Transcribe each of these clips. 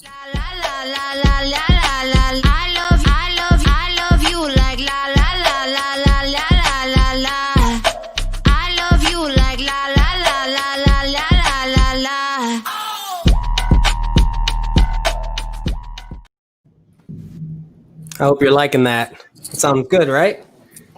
I love you like la la la la la la la la. I love you like la la la la la la la la. I hope you're liking that. It sounds good, right?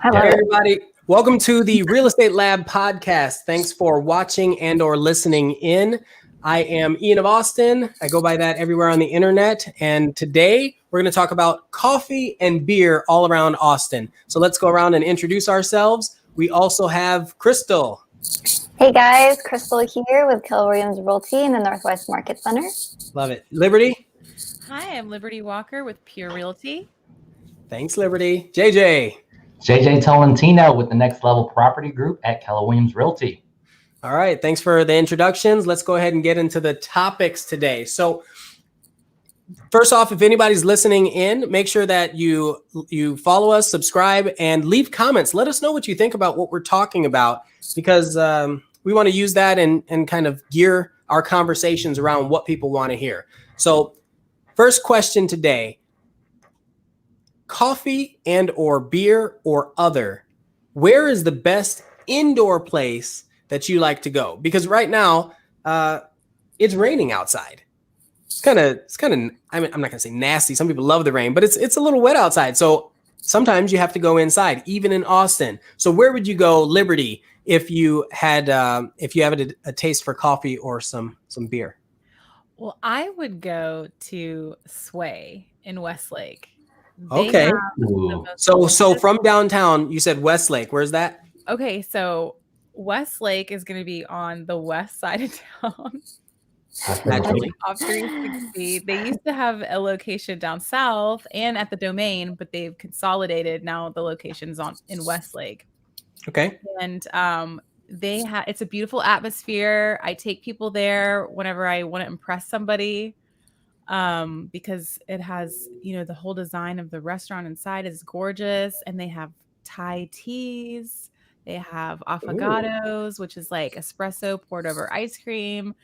I love Hey, it. everybody. Welcome to the Real Estate Lab podcast. Thanks for watching and or listening in. I am ianofAustin. I go by that everywhere on the internet. And today we're going to talk about coffee and beer all around Austin. So let's go around and introduce ourselves. We also have Crystal. Hey guys, Crystal here with Keller Williams Realty in the Northwest Market Center. Love it. Liberty. Hi, I'm Liberty Walker with Pure Realty. Thanks, Liberty. JJ. JJ Tolentino with the Next Level Property Group at Keller Williams Realty. All right. Thanks for the introductions. Let's go ahead and get into the topics today. So first off, if anybody's listening in, make sure that you follow us, subscribe, and leave comments. Let us know what you think about what we're talking about, because we want to use that and kind of gear our conversations around what people want to hear. So first question today, coffee and or beer or other, where is the best indoor place that you like to go? Because right now it's raining outside. It's kind of, I mean, I'm not gonna say nasty. Some people love the rain, but it's a little wet outside. So sometimes you have to go inside, even in Austin. So where would you go, Liberty, if you had a taste for coffee or some beer? Well, I would go to Sway in Westlake. Okay. have the Ooh. most So delicious- from downtown, you said Westlake. Where's that? Okay, so Westlake is going to be on the west side of town. Naturally. Off 360. They used to have a location down south and at the Domain, but they've consolidated now the locations in Westlake. Okay. And it's a beautiful atmosphere. I take people there whenever I want to impress somebody, because it has, the whole design of the restaurant inside is gorgeous, and they have Thai teas. They have affogatos, which is like espresso poured over ice cream,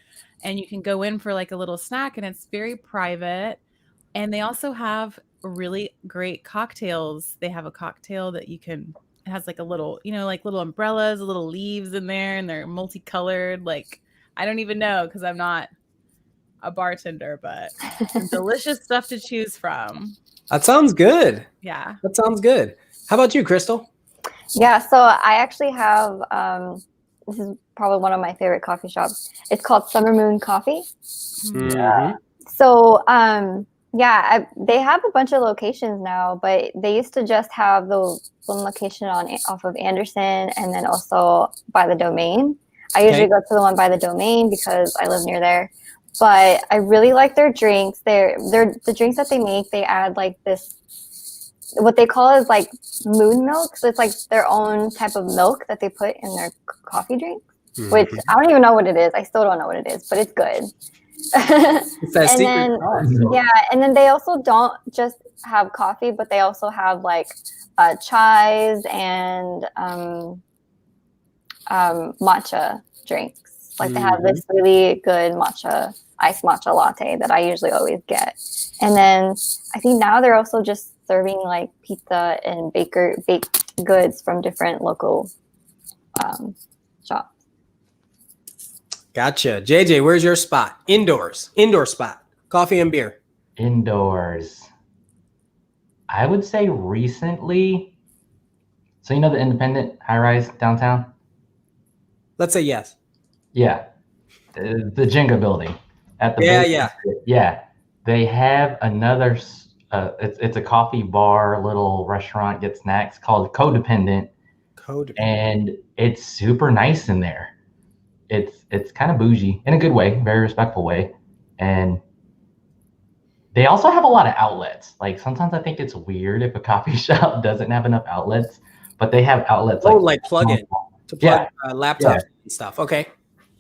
and you can go in for like a little snack, and it's very private. And they also have really great cocktails. They have a cocktail that it has like a little, like little umbrellas, little leaves in there, and they're multicolored. Like, I don't even know, because I'm not a bartender, but some delicious stuff to choose from. That sounds good. Yeah. That sounds good. How about you, Crystal? Yeah, so I actually have, this is probably one of my favorite coffee shops. It's called Summer Moon Coffee. Mhm. So, they have a bunch of locations now, but they used to just have the one location off of Anderson, and then also by the Domain. I usually go to the one by the Domain because I live near there. But I really like their drinks. The drinks that they make, they add like this, what they call is like moon milk. So it's like their own type of milk that they put in their coffee drink, which I don't even know what it is. I still don't know what it is, but it's good. It's that And secret then- sauce. Yeah, and then they also don't just have coffee, but they also have like chais and matcha drinks. Like they have this really good iced matcha latte that I usually always get. And then I think now they're also just serving like pizza and baked goods from different local shops. Gotcha. JJ, where's your spot? Indoor spot. Coffee and beer. Indoors. I would say recently. So the independent high-rise downtown? Let's say yes. Yeah. The Jenga Building. At the Yeah. Yeah. They have another, it's a coffee bar, little restaurant, get snacks, called Codependent. And it's super nice in there. It's kind of bougie in a good way, very respectful way. And they also have a lot of outlets. Like sometimes I think it's weird if a coffee shop doesn't have enough outlets, but they have outlets. Like plug-in to plug laptops and stuff. Okay.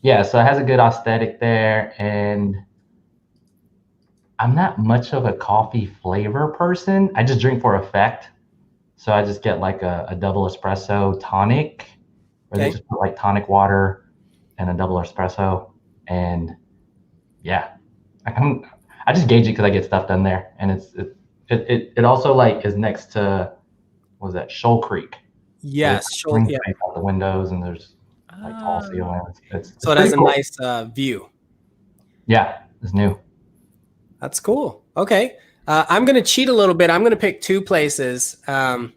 Yeah, so it has a good aesthetic there, and I'm not much of a coffee flavor person. I just drink for effect. So I just get like a double espresso tonic, or they just put like tonic water and a double espresso. And yeah, I just gauge it because I get stuff done there, and it also like is next to what was that Shoal Creek? Yes, so yeah. out the windows, and there's like tall ceilings. It's So it has a cool. nice view. Yeah, it's new. That's cool. Okay. I'm going to cheat a little bit. I'm going to pick two places. Let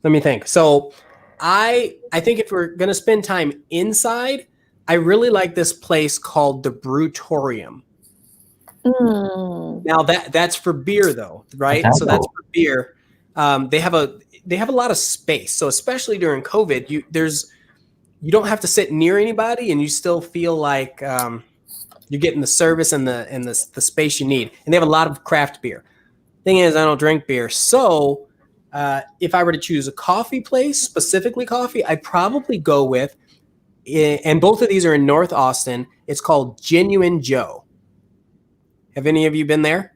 me think. So I think if we're going to spend time inside, I really like this place called the Breworium. Now that's for beer though, right? So that's for beer. They have a lot of space. So especially during COVID, you don't have to sit near anybody, and you still feel like you're getting the service and the space you need. And they have a lot of craft beer. Thing is, I don't drink beer, so if I were to choose a coffee place, specifically coffee, I'd probably go with, and both of these are in North Austin. It's called Genuine Joe. Have any of you been there?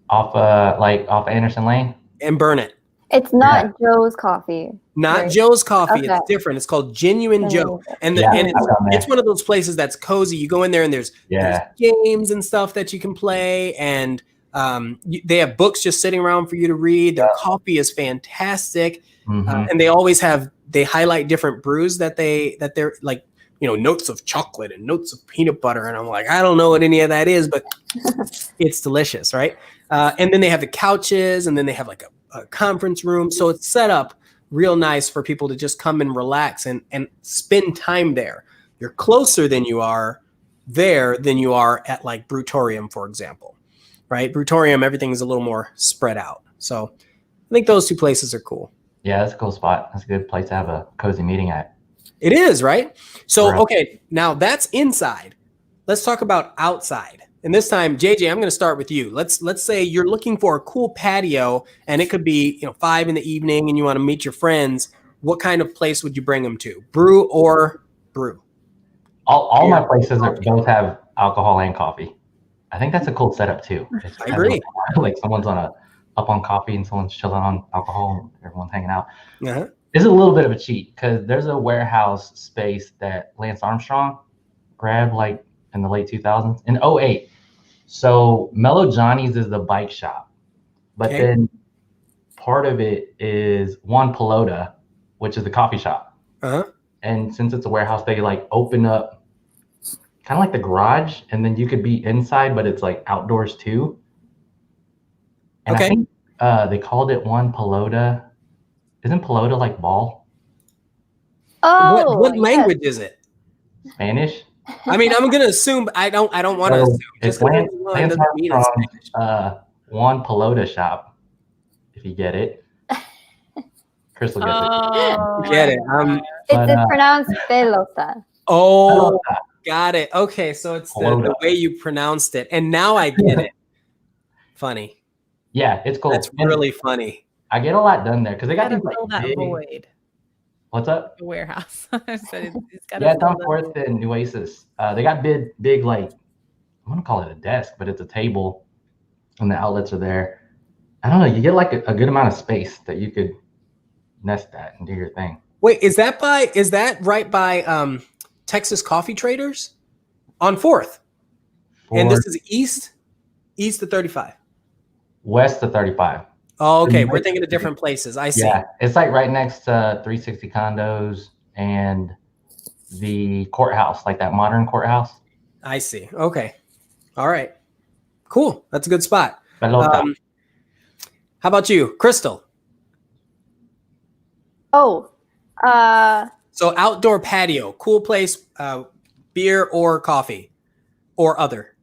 Off Anderson Lane and Burnett. It's not Joe's Coffee. Not right? Joe's Coffee. Okay. It's different. It's called Genuine Joe. And it's one of those places that's cozy. You go in there and there's games and stuff that you can play, and they have books just sitting around for you to read. Their coffee is fantastic. And they highlight different brews that they're like, notes of chocolate and notes of peanut butter. And I'm like, I don't know what any of that is, but it's delicious, right? And then they have the couches, and then they have like a conference room. So it's set up real nice for people to just come and relax and spend time there. You're closer than you are there than you are at like Breworium, for example, right? Breworium, everything is a little more spread out. So I think those two places are cool. Yeah, that's a cool spot. That's a good place to have a cozy meeting at. It is, right? So, okay, now that's inside. Let's talk about outside. And this time, JJ, I'm going to start with you. Let's say you're looking for a cool patio, and it could be 5 in the evening, and you want to meet your friends. What kind of place would you bring them to? Brew or brew? All my places both have alcohol and coffee. I think that's a cool setup too. I agree. Like someone's up on coffee and someone's chilling on alcohol, and everyone's hanging out. Uh-huh. It's a little bit of a cheat because there's a warehouse space that Lance Armstrong grabbed like in the late 2000s in 2008. So Mellow Johnny's is the bike shop, but then part of it is Juan Pelota, which is the coffee shop. Uh-huh. And since it's a warehouse, they like open up kind of like the garage, and then you could be inside, but it's like outdoors too. And I think they called it Juan Pelota. Isn't pelota like ball? Oh, what language is it? Spanish. I mean, I'm gonna assume. I don't want to assume. It's Lance Armstrong's Juan Pelota shop. If you get it, Chris will get it. Get it? It's pronounced pelota. Oh, got it. Okay, so it's the way you pronounced it, and now I get it. Funny. Yeah, it's cool. That's really funny. I get a lot done there because they got these like that void. What's up? The warehouse. It's on 4th and Nueces. They got big like, I want to call it a desk, but it's a table, and the outlets are there. I don't know. You get like a good amount of space that you could nest at and do your thing. Wait, is that right by Texas Coffee Traders on 4th? And this is east of 35. West of 35. Oh, okay. We're thinking of different places. I see. Yeah, it's like right next to 360 condos and the courthouse, like that modern courthouse. I see. Okay. All right. Cool. That's a good spot. How about you, Crystal? Oh. So outdoor patio, cool place, beer or coffee or other.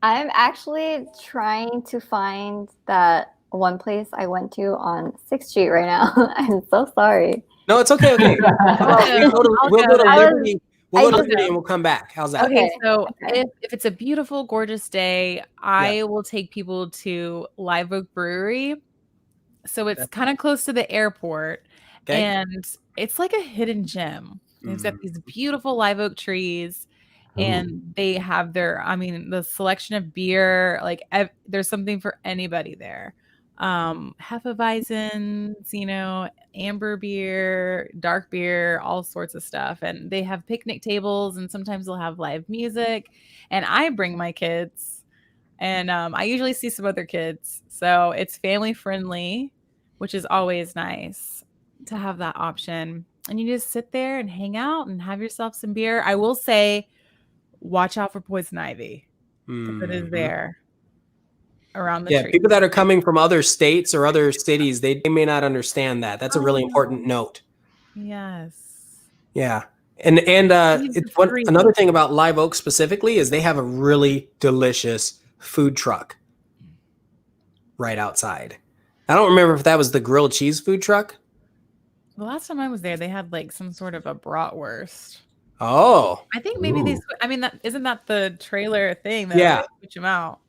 I'm actually trying to find that one place I went to on 6th Street right now. I'm so sorry. No, it's okay. Okay. We'll go to Liberty. We'll go to Liberty and we'll come back. How's that? Okay, so if it's a beautiful, gorgeous day, I will take people to Live Oak Brewery. So it's kind of close to the airport, and it's like a hidden gem. They've got these beautiful live oak trees. And they have the selection of beer, like there's something for anybody there. Hefeweizens, amber beer, dark beer, all sorts of stuff. And they have picnic tables, and sometimes they'll have live music. And I bring my kids And I usually see some other kids. So it's family friendly, which is always nice to have that option. And you just sit there and hang out and have yourself some beer. I will say, watch out for poison ivy because it is there around the tree. People that are coming from other states or other cities, they may not understand that. That's a really important note. Yes. Yeah. And it's another thing about Live Oak specifically is they have a really delicious food truck right outside. I don't remember if that was the grilled cheese food truck. The last time I was there, they had like some sort of a bratwurst. Oh, I think maybe isn't that the trailer thing that they switch them out?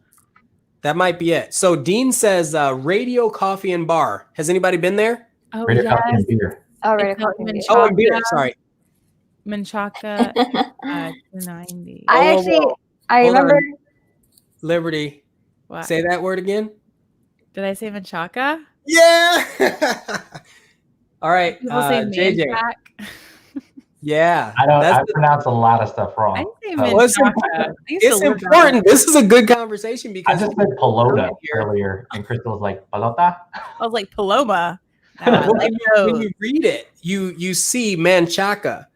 That might be it. So Dean says Radio Coffee and Bar. Has anybody been there? Oh, Radio Coffee and Beer. Oh, Radio Coffee and Beer. Oh, and beer. Sorry. Manchaka 290. I remember. On. Liberty. What? Say that word again. Did I say Manchaka? Yeah. All right. People say JJ. Manchak. Yeah. I pronounce a lot of stuff wrong. I say Manchaka. It's important. This is a good conversation because I just said pelota earlier, and Crystal was like, pelota? I was like, Paloma. When you read it, you see Manchaka.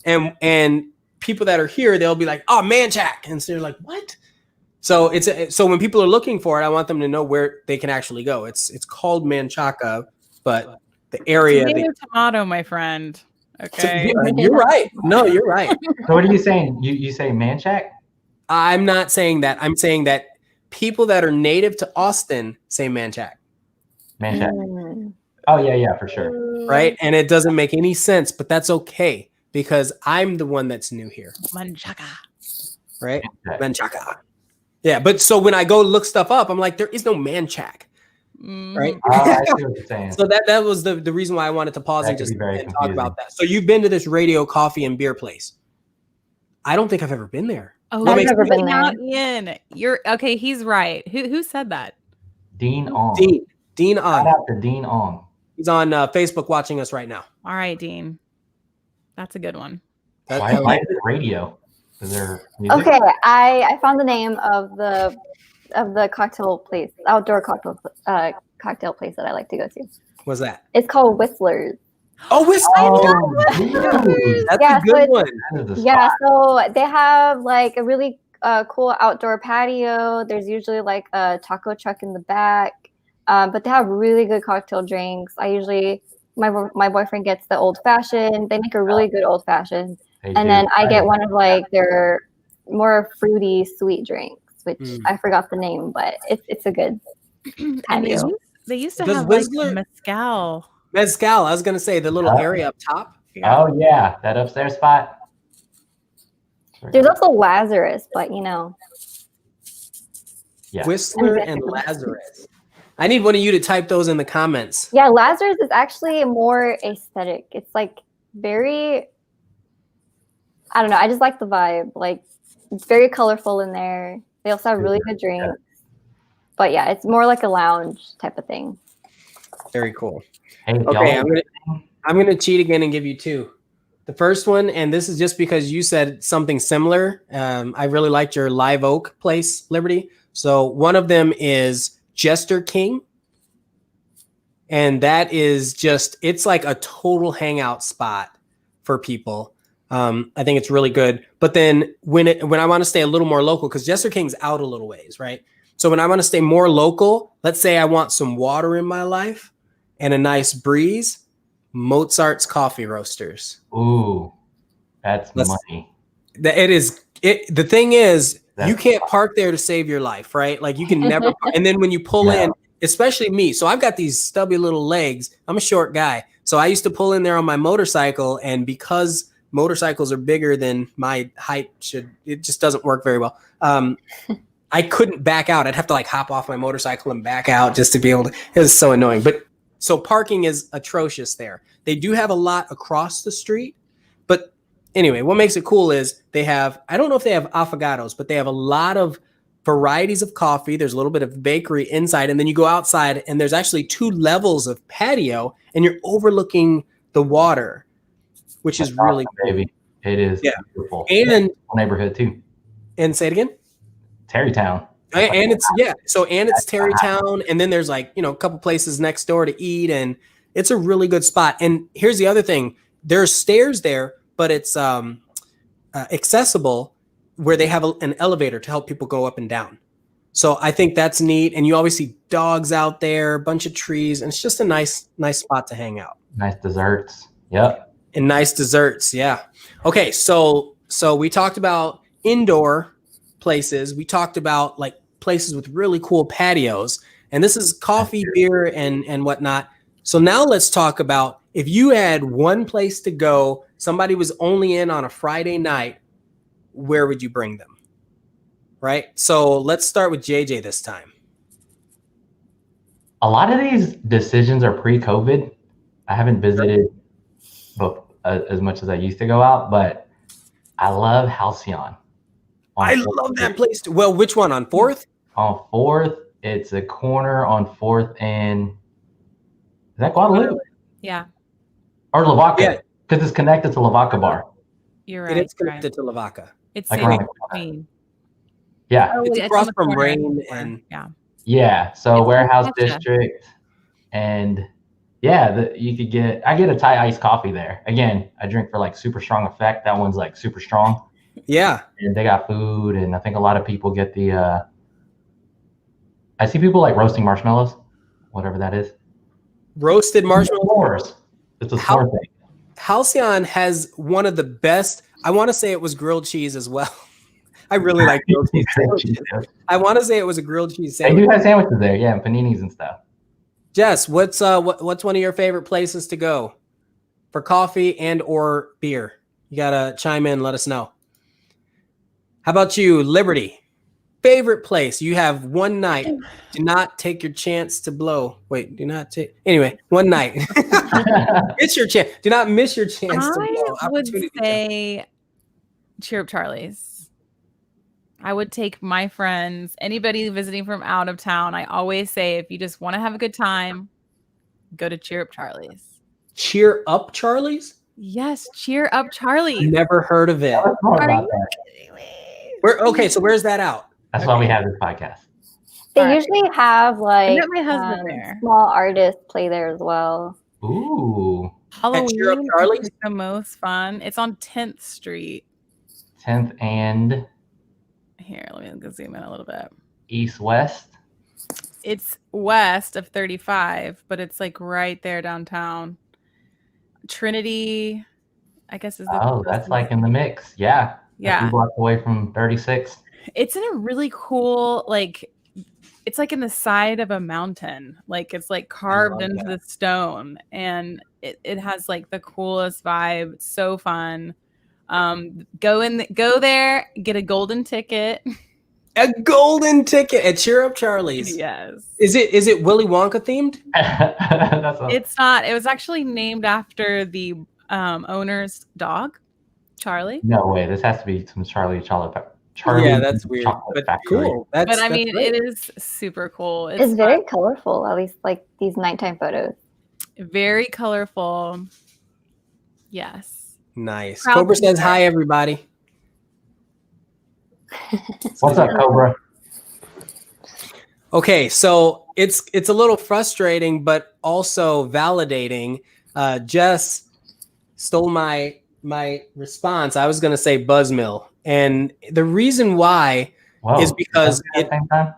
And people that are here, they'll be like, oh, Manchak. And so you're like, what? So so when people are looking for it, I want them to know where they can actually go. It's called Manchaka, but the area. Tomato, my friend. Okay. You're right. No, you're right. So what are you saying? You say Manchak? I'm not saying that. I'm saying that people that are native to Austin say Manchak. Manchak. Oh, yeah, for sure. Right? And it doesn't make any sense, but that's okay because I'm the one that's new here. Manchaka. Right? Manchaka. Yeah, but so when I go look stuff up, I'm like, there is no Manchak. Right? I see what you're saying. So that was the reason why I wanted to pause and just talk about that. So you've been to this Radio Coffee and Beer place. I don't think I've ever been there. Oh, I've never been there. Ian, you're okay. He's right. Who said that? Dean On. Dean On. Shout out to Dean On. He's on Facebook watching us right now. All right, Dean. That's a good one. Why is it radio? Is there music? Okay, I found the name of the cocktail place, outdoor cocktail place that I like to go to. What's that? It's called Whistler's. Oh, Whistler's! That's a good one. Yeah, so they have like a really cool outdoor patio. There's usually like a taco truck in the back, but they have really good cocktail drinks. My boyfriend gets the old fashioned. They make a really good old fashioned, and then I get one of like their more fruity sweet drinks, which I forgot the name, but it's a good patio. They used to have like mezcal. Mezcal. I was gonna say the little area up top. Yeah. Oh yeah, that upstairs spot. There's also Lazarus, but yeah. Whistler and Lazarus. I need one of you to type those in the comments. Yeah, Lazarus is actually more aesthetic. It's like very, I don't know. I just like the vibe. Like it's very colorful in there. They also have really good drinks. But yeah, it's more like a lounge type of thing. Very cool. Hey, okay, I'm gonna cheat again and give you two. The first one, and this is just because you said something similar. I really liked your Live Oak place, Liberty. So one of them is Jester King. And that is it's like a total hangout spot for people. I think it's really good. But then when I want to stay a little more local, because Jester King's out a little ways, right? So when I want to stay more local, let's say I want some water in my life and a nice breeze, Mozart's Coffee Roasters. Ooh, that's money. The thing is, you can't park there to save your life, right? Like you can never. And then when you pull in, especially me, so I've got these stubby little legs. I'm a short guy. So I used to pull in there on my motorcycle, and because motorcycles are bigger than my height it just doesn't work very well. I couldn't back out. I'd have to like hop off my motorcycle and back out just to be able to. It was so annoying. But so parking is atrocious there. They do have a lot across the street, but anyway, what makes it cool is they have, I don't know if they have affogatos, but they have a lot of varieties of coffee. There's a little bit of bakery inside, and then you go outside and there's actually 2 levels of patio, and you're overlooking the water, which is really cool. Baby. It is beautiful. And neighborhood too. And say it again. Terrytown. And it's it's Terrytown, and then there's like, a couple places next door to eat, and it's a really good spot. And here's the other thing: there's stairs there, but it's accessible where they have an elevator to help people go up and down. So I think that's neat. And you always see dogs out there, a bunch of trees, and it's just a nice spot to hang out. Nice desserts. Yep. And nice desserts. Yeah. Okay. So we talked about indoor places. We talked about like places with really cool patios, and this is coffee, beer, and whatnot. So now let's talk about, if you had one place to go, somebody was only in on a Friday night, where would you bring them? Right. So let's start with JJ this time. A lot of these decisions are pre-COVID. I haven't visited as much as I used to go out, but I love Halcyon. I love that place too. Well, which one? On 4th? On 4th. It's a corner on 4th and, is that Guadalupe? Yeah. Or Lavaca. Yeah. Because it's connected to Lavaca Bar. You're right. It's connected to Lavaca. It's Like in between. Yeah. It's It's across on the from corner. Rain and Yeah. So It's Warehouse Manchaka. District. And yeah, I get a Thai iced coffee there. Again, I drink for like super strong effect. That one's like super strong. yeah. And they got food, and I think a lot of people get the I see people like roasting marshmallows, whatever that is. Roasted marshmallows. S'mores. It's a s'more thing. Halcyon has one of the best. I want to say it was grilled cheese as well. I really like grilled cheese sandwiches. I want to say it was a grilled cheese They sandwich. do have sandwiches there, yeah, and paninis and stuff. Jess, what's one of your favorite places to go for coffee and or beer? You gotta chime in, let us know. How about you, Liberty? Favorite place? You have one night. Do not take your chance to blow. Wait, do not take. Anyway, one night. Miss your chance. Do not miss your chance to blow. I would Opportunity. say Cheer Up Charlie's. I would take my friends, anybody visiting from out of town. I always say, if you just want to have a good time, go to Cheer Up Charlie's. Cheer Up Charlie's? Yes, Cheer Up Charlie's. Never heard of it. Tell us more Are about you that. kidding me? Okay, so where's that out? That's why we have this podcast. They Alright. usually have like met my husband there. small artists play there as well. Ooh, Cheer Up Halloween Charlie's? is the most fun. It's on 10th Street. 10th and Here, let me zoom in a little bit. East West. It's west of 35, but it's like right there downtown. Trinity, I guess is the Oh, that's like in the mix. Yeah. A Yeah. few blocks away from 36. It's in a really cool, like, it's like in the side of a mountain. Like it's like carved into the stone, and it has like the coolest vibe. It's so fun. Go there, get a golden ticket. A golden ticket at Cheer Up Charlie's. Yes. Is it Willy Wonka themed? That's a, It's not. It was actually named after the owner's dog, Charlie. no way. This has to be some Charlie. Yeah, that's weird, Chocolate but Factory. cool. But I That's mean, great. it is super cool. It's very fun. colorful, at least like these nighttime photos. Very colorful. Yes. Nice. Proud Cobra to be says there. hi, everybody. What's up, Cobra? Okay, so it's a little frustrating, but also validating. Jess stole my response. I was going to say Buzzmill, and the reason why Whoa, is because at the same time?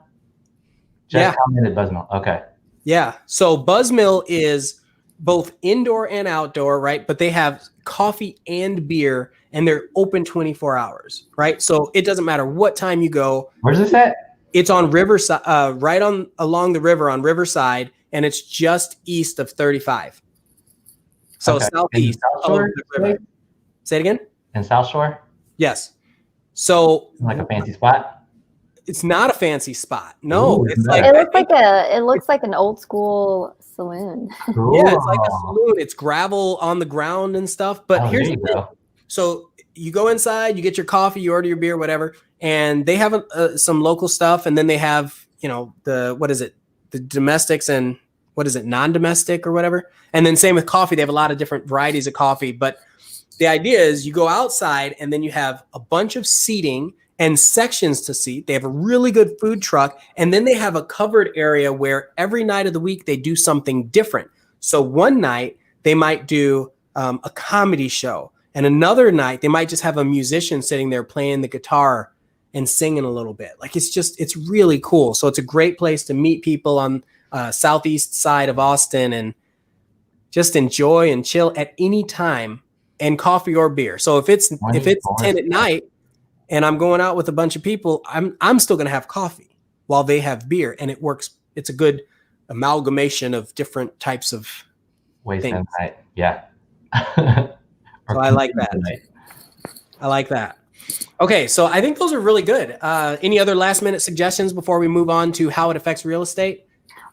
Just Yeah. commented Buzzmill. Okay. Yeah. So Buzzmill is both indoor and outdoor, right? But they have coffee and beer, and they're open 24 hours, right? So it doesn't matter what time you go. Where's this at? It's on Riverside, right along the river on Riverside, and it's just east of 35. So Okay. southeast In South of Shore? the river. Say it again? In South Shore? Yes. So Like a fancy spot? it's not a fancy spot. No, Ooh, it's nice. like It looks like an old school saloon. Cool. yeah, it's like a saloon. It's gravel on the ground and stuff. But Oh, here's there the you thing. go. So you go inside, you get your coffee, you order your beer, whatever, and they have some local stuff, and then they have the domestics and non-domestic or whatever, and then same with coffee. They have a lot of different varieties of coffee, but the idea is you go outside and then you have a bunch of seating, and sections to seat. They have a really good food truck. And then they have a covered area where every night of the week they do something different. So one night they might do a comedy show. And another night they might just have a musician sitting there playing the guitar and singing a little bit. Like it's really cool. So it's a great place to meet people on southeast side of Austin and just enjoy and chill at any time, and coffee or beer. So if it's 10 at night and I'm going out with a bunch of people, I'm still going to have coffee while they have beer, and it works. It's a good amalgamation of different types of waste things. night. Yeah. So I like that. I like that. Okay, so I think those are really good. Any other last minute suggestions before we move on to how it affects real estate?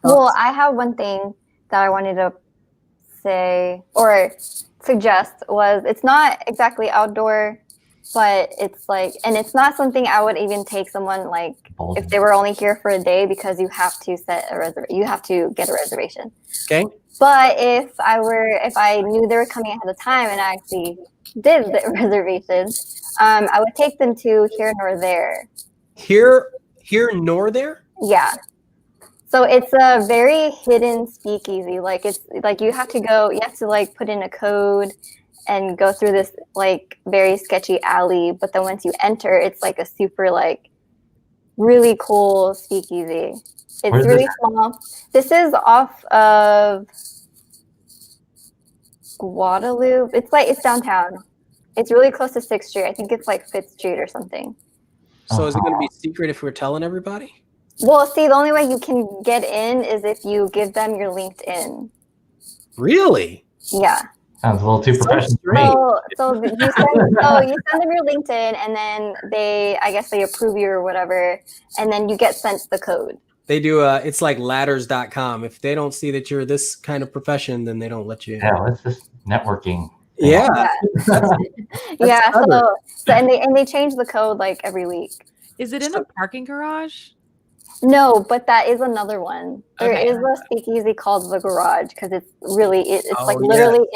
Well, I have one thing that I wanted to say or suggest was it's not exactly outdoor, but it's like, and it's not something I would even take someone like if they were only here for a day, because you have to you have to get a reservation. Okay. But if I knew they were coming ahead of time and I actually did the reservation, I would take them to Here Nor There. Here Nor There? Yeah. So it's a very hidden speakeasy. Like it's like you have to like put in a code and go through this like very sketchy alley. But then once you enter, it's like a super like really cool speakeasy. It's really small. This is off of Guadalupe. It's downtown. It's really close to 6th Street. I think it's like 5th Street or something. So is it going to be secret if we're telling everybody? Well, see, the only way you can get in is if you give them your LinkedIn. Really? Yeah. Sounds a little too professional for me. So you send them your LinkedIn, and then they approve you or whatever, and then you get sent the code. They do it's like ladders.com. If they don't see that you're this kind of profession, then they don't let you in. Yeah, it's just networking. Yeah. Yeah. So and they change the code like every week. Is it in a parking garage? No, but that is another one. There Okay. is a speakeasy called The Garage, because it's literally in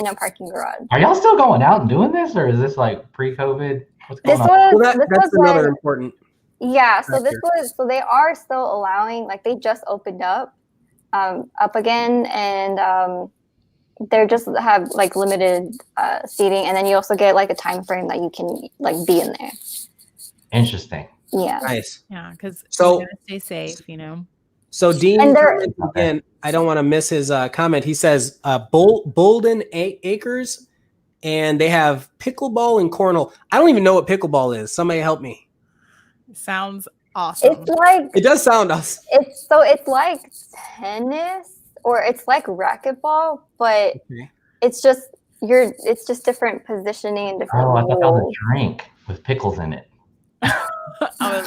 a parking garage. Are y'all still going out and doing this, or is this like pre-COVID? What's going on? That's another important. Yeah, so they are still allowing, like they just opened up again, and they're just have like limited seating, and then you also get like a time frame that you can like be in there. Interesting. Yeah. Nice. Yeah, because so gotta stay safe, you know. So Dean, again, I don't want to miss his comment. He says Bolden Acres, and they have pickleball and cornhole. I don't even know what pickleball is. Somebody help me. Sounds awesome. It's like it does sound awesome. It's like tennis, or it's like racquetball, but it's just different positioning and different. Oh, I thought that was a drink with pickles in it. I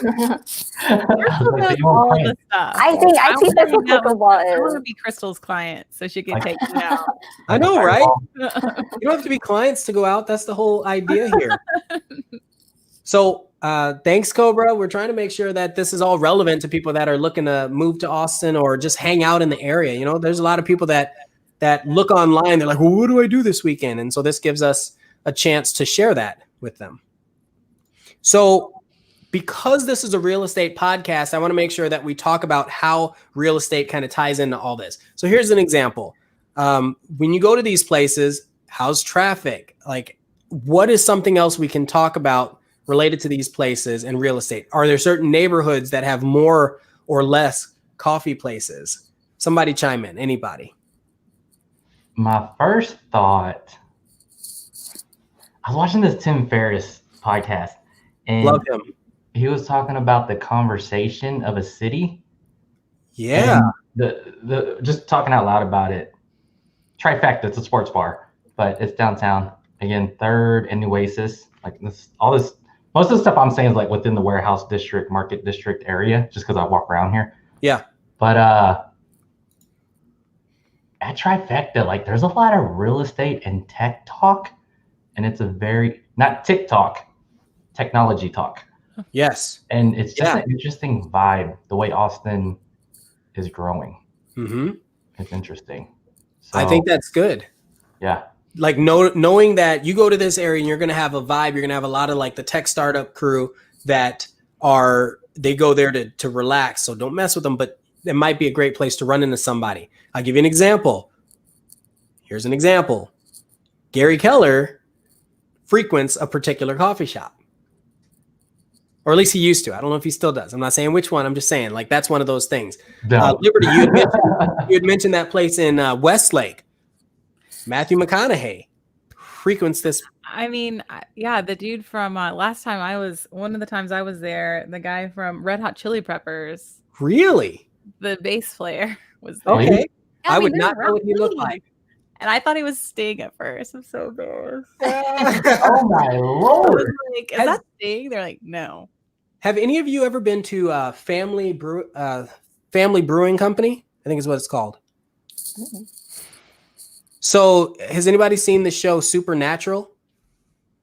think that's what pickleball is. I want to be Crystal's client so she can take me out. I know, right? You don't have to be clients to go out. That's the whole idea here. So thanks, Cobra. We're trying to make sure that this is all relevant to people that are looking to move to Austin or just hang out in the area. You know, there's a lot of people that look online. They're like, well, what do I do this weekend? And so this gives us a chance to share that with them. So because this is a real estate podcast, I want to make sure that we talk about how real estate kind of ties into all this. So here's an example. When you go to these places, how's traffic? Like, what is something else we can talk about related to these places and real estate? Are there certain neighborhoods that have more or less coffee places? Somebody chime in, anybody. My first thought, I was watching this Tim Ferriss podcast, and love him. He was talking about the conversation of a city. Yeah. The just talking out loud about it. Trifecta, it's a sports bar, but it's downtown. Again, 3rd and Oasis. Like this, most of the stuff I'm saying is like within the warehouse district, market district area, just because I walk around here. Yeah. But at Trifecta, like there's a lot of real estate and tech talk, and it's a very not TikTok, technology talk. Yes. And it's just an interesting vibe, the way Austin is growing. Mm-hmm. It's interesting. So, I think that's good. Yeah. Like knowing that you go to this area and you're going to have a vibe, you're going to have a lot of like the tech startup crew that they go there to relax. So don't mess with them, but it might be a great place to run into somebody. I'll give you an example. Here's an example. Gary Keller frequents a particular coffee shop. Or at least he used to. I don't know if he still does. I'm not saying which one. I'm just saying, like, that's one of those things. Liberty, you had mentioned that place in Westlake. Matthew McConaughey frequents this. I mean, yeah, the dude from one of the times I was there, the guy from Red Hot Chili Peppers. Really? The bass player was there. Okay. Yeah, I would not know what he looked like. And I thought he was Sting at first. I'm so embarrassed. Oh my Lord. Like, is that Sting? They're like, no. Have any of you ever been to Family Brewing Company? I think is what it's called. Mm-hmm. So has anybody seen the show Supernatural?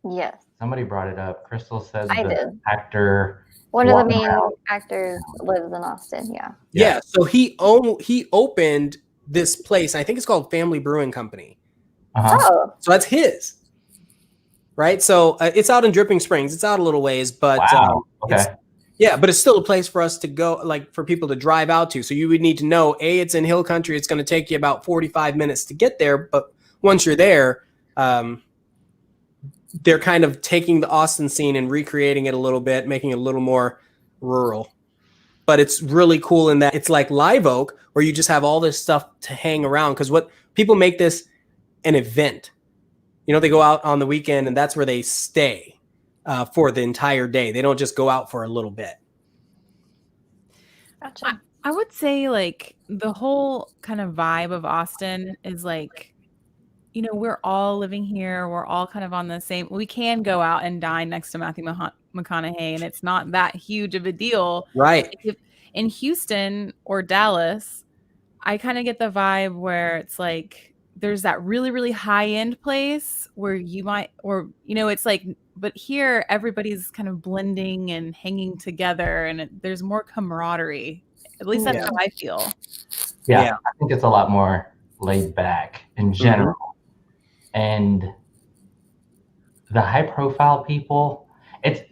Yes. Somebody brought it up. Crystal said I the did. actor. One of the main actors lives in Austin. Yeah. Yeah. So he opened this place. I think it's called Family Brewing Company. Uh-huh. Oh. So that's his. Right. So it's out in Dripping Springs. It's out a little ways, but wow. Okay. But it's still a place for us to go, like for people to drive out to. So you would need to know, it's in Hill Country. It's going to take you about 45 minutes to get there. But once you're there, they're kind of taking the Austin scene and recreating it a little bit, making it a little more rural. But it's really cool in that it's like Live Oak, where you just have all this stuff to hang around. Because what people make this an event. You know, they go out on the weekend and that's where they stay for the entire day. They don't just go out for a little bit. Gotcha. I would say like the whole kind of vibe of Austin is like, you know, we're all living here. We're all kind of on the same. We can go out and dine next to Matthew McConaughey, and it's not that huge of a deal. Right. In Houston or Dallas, I kind of get the vibe where it's like there's that really, really high end place where you might, or, you know, it's like, but here everybody's kind of blending and hanging together, and there's more camaraderie. At least that's how I feel. Yeah, I think it's a lot more laid back in general. Mm-hmm. And the high profile people, it's,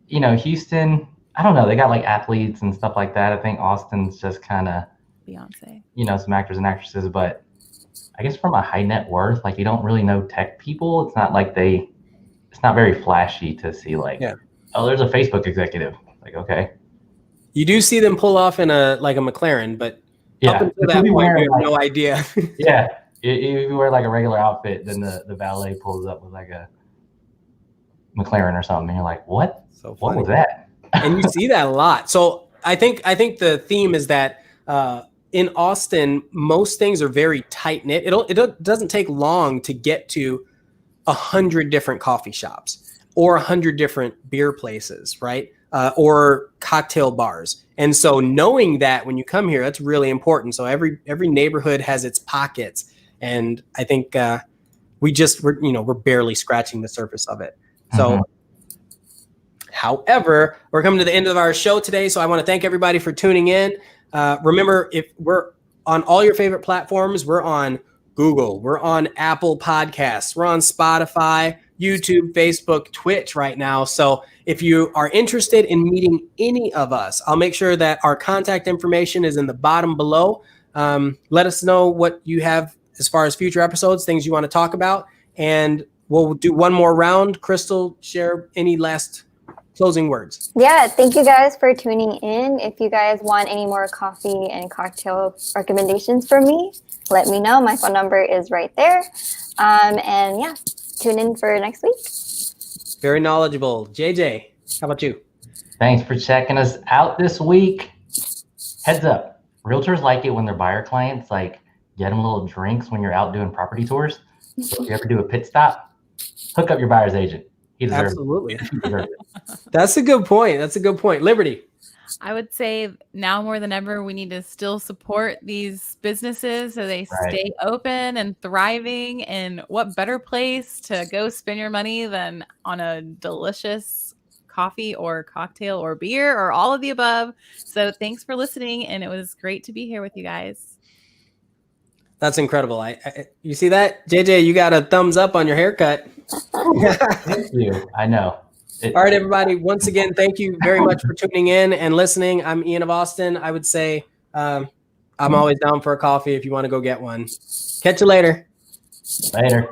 you know, Houston, I don't know, they got like athletes and stuff like that. I think Austin's just kind of Beyonce, you know, some actors and actresses, but I guess from a high net worth, like you don't really know tech people. It's not like it's not very flashy to see like, oh, there's a Facebook executive. Like, okay. You do see them pull off in a McLaren, but up until that point, you have no idea. Yeah. If you wear like a regular outfit, then the valet pulls up with like a McLaren or something, and you're like, "What? So what was that?" And you see that a lot. So I think the theme is that in Austin, most things are very tight knit. It doesn't take long to get to 100 different coffee shops or 100 different beer places, right? Or cocktail bars. And so knowing that when you come here, that's really important. So every neighborhood has its pockets. And I think we're barely scratching the surface of it. So, however, we're coming to the end of our show today. So I want to thank everybody for tuning in. Remember, if we're on all your favorite platforms, we're on Google, we're on Apple Podcasts, we're on Spotify, YouTube, Facebook, Twitch right now. So if you are interested in meeting any of us, I'll make sure that our contact information is in the bottom below. Let us know what you have as far as future episodes, things you want to talk about, and we'll do one more round. Crystal, share any last closing words. Yeah, thank you guys for tuning in. If you guys want any more coffee and cocktail recommendations from me, let me know. My phone number is right there. And yeah, tune in for next week. Very knowledgeable. JJ, how about you? Thanks for checking us out this week. Heads up, realtors like it when their buyer clients like get them little drinks when you're out doing property tours. So if you ever do a pit stop, hook up your buyer's agent. He deserves Absolutely. it. That's a good point. That's a good point. Liberty. I would say now more than ever, we need to still support these businesses so they stay open and thriving. And what better place to go spend your money than on a delicious coffee or cocktail or beer or all of the above. So thanks for listening. And it was great to be here with you guys. That's incredible. You see that? JJ, you got a thumbs up on your haircut. Thank you. I know. All right, everybody. Once again, thank you very much for tuning in and listening. I'm Ian of Austin. I would say I'm always down for a coffee if you want to go get one. Catch you later. Later.